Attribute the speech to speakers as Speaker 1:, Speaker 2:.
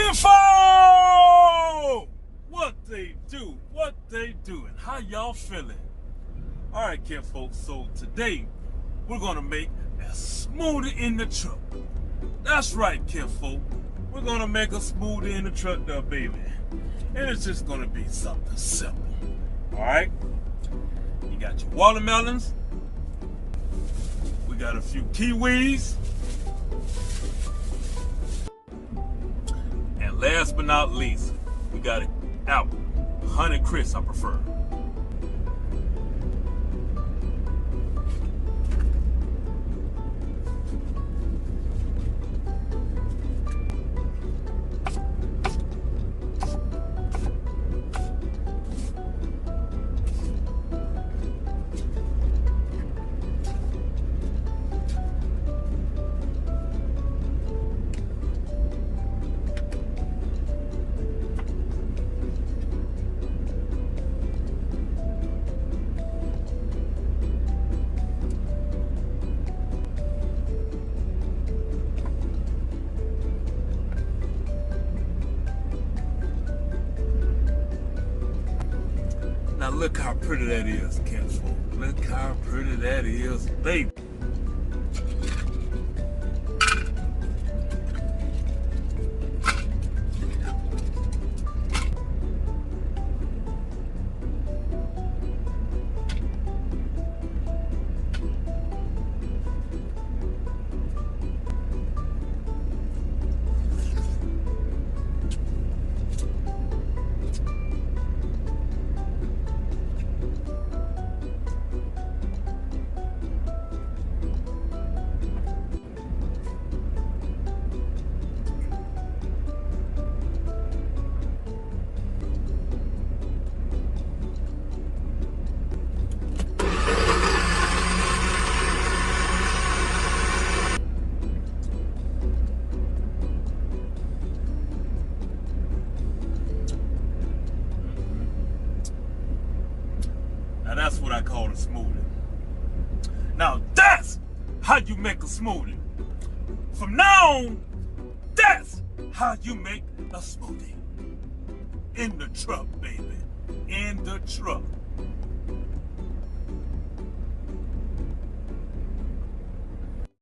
Speaker 1: Kinfolk! What they doing? How y'all feeling? Alright, kinfolk, so today we're gonna make a smoothie in the truck. That's right, kinfolk. We're gonna make a smoothie in the truck there, baby. And it's just gonna be something simple. Alright? You got your watermelons. We got a few kiwis. And last but not least, we got an apple. Honey Crisp, I prefer. Now look how pretty that is, kinfolk. Look how pretty that is, baby. Now that's what I call a smoothie. Now that's how you make a smoothie. From now on, that's how you make a smoothie. In the truck, baby. In the truck.